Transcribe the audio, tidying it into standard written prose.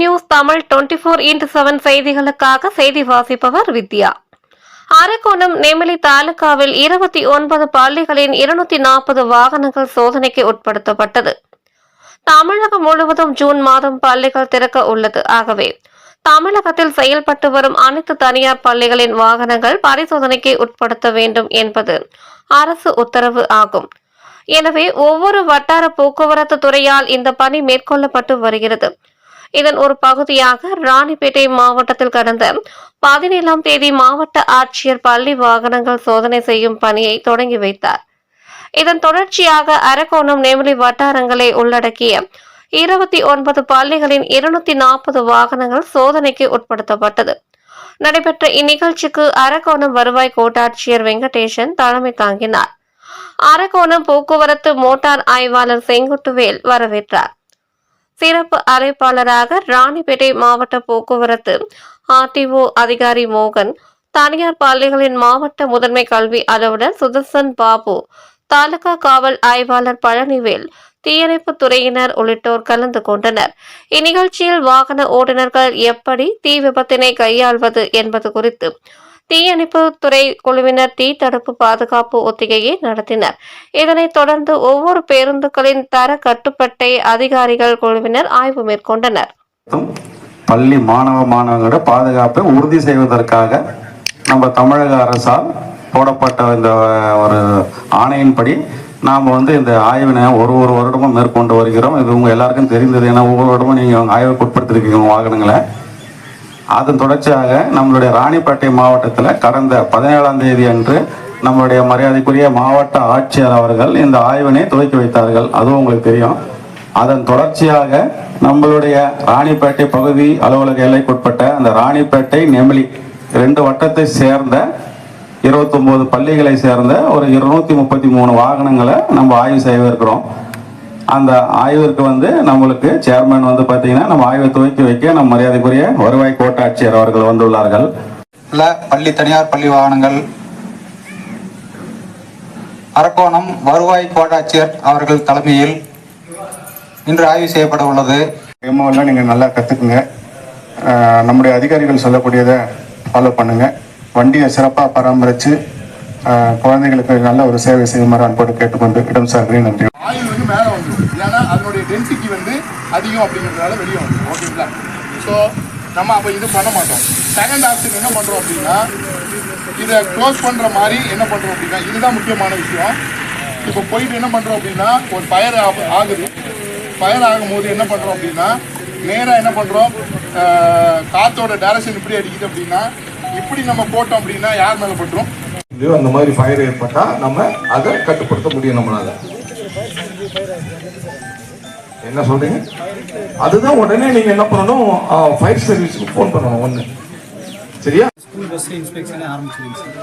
News Tamil 24x7 செய்திகளுக்காக செய்தி வாசிப்பவர் வித்யா. அரக்கோணம் நெமிலி தாலுகாவில் 29 பள்ளிகளின் 240 வாகனங்கள் சோதனைக்கு உட்படுத்தப்பட்டது. தமிழகம் முழுவதும் ஜூன் மாதம் பள்ளிகள் திறக்க உள்ளது. ஆகவே தமிழகத்தில் செயல்பட்டு வரும் அனைத்து தனியார் பள்ளிகளின் வாகனங்கள் பரிசோதனைக்கு உட்படுத்த வேண்டும் என்பது அரசு உத்தரவு ஆகும். எனவே ஒவ்வொரு வட்டார போக்குவரத்து துறையால் இந்த பணி மேற்கொள்ளப்பட்டு வருகிறது. இதன் ஒரு பகுதியாக ராணிப்பேட்டை மாவட்டத்தில் கடந்த 17ஆம் தேதி மாவட்ட ஆட்சியர் பள்ளி வாகனங்கள் சோதனை செய்யும் பணியை தொடங்கி வைத்தார். இதன் தொடர்ச்சியாக அரக்கோணம் நெமிலி வட்டாரங்களை உள்ளடக்கிய 29 பள்ளிகளின் 240 வாகனங்கள் சோதனைக்கு உட்படுத்தப்பட்டது. நடைபெற்ற இந்நிகழ்ச்சிக்கு அரக்கோணம் வருவாய் கோட்டாட்சியர் வெங்கடேசன் தலைமை தாங்கினார். அரக்கோணம் போக்குவரத்து மோட்டார் ஆய்வாளர் செங்குட்டுவேல் வரவேற்றார். சிறப்பு அழைப்பாளராக ராணிப்பேட்டை மாவட்ட போக்குவரத்து ஆர்டிஓ அதிகாரி மோகன், தனியார் பள்ளிகளின் மாவட்ட முதன்மை கல்வி அலுவலர் சுதர்சன் பாபு, தாலுகா காவல் ஆய்வாளர் பழனிவேல், தீயணைப்பு துறையினர் உள்ளிட்டோர் கலந்து கொண்டனர். இந்நிகழ்ச்சியில் வாகன ஓட்டுநர்கள் எப்படி தீ விபத்தினை கையாள்வது என்பது குறித்து தீயணைப்பு துறை குழுவினர் தீ தடுப்பு பாதுகாப்பு ஒத்திகையை நடத்தினர். இதனைத் தொடர்ந்து ஒவ்வொரு பேருந்துகளின் தர கட்டுப்பட்டை அதிகாரிகள் குழுவினர் ஆய்வு மேற்கொண்டனர். பள்ளி மாணவர்களோட பாதுகாப்பை உறுதி செய்வதற்காக நம்ம தமிழக அரசால் போடப்பட்ட இந்த ஒரு ஆணையின்படி நாம் இந்த ஆய்வினை ஒரு வருடமும் மேற்கொண்டு வருகிறோம். இது உங்கள் எல்லாருக்கும் தெரிந்தது. ஏன்னா ஒவ்வொரு வருடமும் நீங்கள் ஆய்வுக்கு உட்படுத்திருக்கீங்க வாகனங்களை. அதன் தொடர்ச்சியாக நம்மளுடைய ராணிப்பேட்டை மாவட்டத்தில் கடந்த 17ஆம் தேதி அன்று நம்மளுடைய மரியாதைக்குரிய மாவட்ட ஆட்சியர் அவர்கள் இந்த ஆய்வினை துவக்கி வைத்தார்கள். அதுவும் உங்களுக்கு தெரியும். அதன் தொடர்ச்சியாக நம்மளுடைய ராணிப்பேட்டை பகுதி அலுவலக எல்லைக்குட்பட்ட அந்த ராணிப்பேட்டை நெமிலி 2 வட்டத்தை சேர்ந்த 29 பள்ளிகளை சேர்ந்த ஒரு 233 வாகனங்களை நம்ம ஆய்வு செய்ய இருக்கிறோம். அந்த ஆய்விற்கு நம்மளுக்கு சேர்மேன் பார்த்தீங்கன்னா நம்ம ஆய்வை துவக்கி வைக்க நம்ம மரியாதைக்குரிய வருவாய் கோட்டாட்சியர் அவர்கள் வந்துள்ளார்கள். பள்ளி தனியார் பள்ளி வாகனங்கள் அரக்கோணம் வருவாய் கோட்டாட்சியர் அவர்கள் தலைமையில் இன்று ஆய்வு செய்யப்பட உள்ளது. எல்லாம் நீங்கள் நல்லா கற்றுக்குங்க. நம்முடைய அதிகாரிகள் சொல்லக்கூடியதை ஃபாலோ பண்ணுங்க. வண்டியை சிறப்பாக பராமரித்து குழந்தைகளுக்கு நல்ல ஒரு சேவை செய்யுமாறு அன்போடு கேட்டுக்கொண்டு இடம் சார்கிறேன். நன்றி. ஆயில் மேலே வந்துடும். ஏன்னா அதனுடைய டென்சிட்டி அதிகம் அப்படிங்கிறதுனால வெளியே வந்துடும். ஓகேங்களா? ஸோ நம்ம அப்போ இது பண்ண மாட்டோம். செகண்ட் ஆப்ஷன் என்ன பண்ணுறோம் அப்படின்னா, இதை க்ளோஸ் பண்ணுற மாதிரி என்ன பண்ணுறோம் அப்படின்னா, இதுதான் முக்கியமான விஷயம். இப்போ போயிட்டு என்ன பண்ணுறோம் அப்படின்னா, ஒரு ஃபயர் ஆகுது. ஃபயர் ஆகும்போது என்ன பண்ணுறோம் அப்படின்னா, நேராக என்ன பண்ணுறோம், காற்றோட டைரக்ஷன் இப்படி அடிக்குது அப்படின்னா, இப்படி நம்ம போட்டோம் அப்படின்னா யார் மேலே பட்டுரும்? அந்த மாதிரி ஃபயர் ஏற்பட்டால் நம்ம அதை கட்டுப்படுத்த முடியும். நம்மளால என்ன சொல்றீங்க? அதுதான் உடனே நீங்க என்ன பண்ணணும், ஃபயர் சர்வீஸ்க்கு ஃபோன் பண்ணணும். ஒன்று சரியா? ஸ்கூல் பஸ் இன்ஸ்பெக்ஷனே ஆரம்பிச்சிருங்க சார்.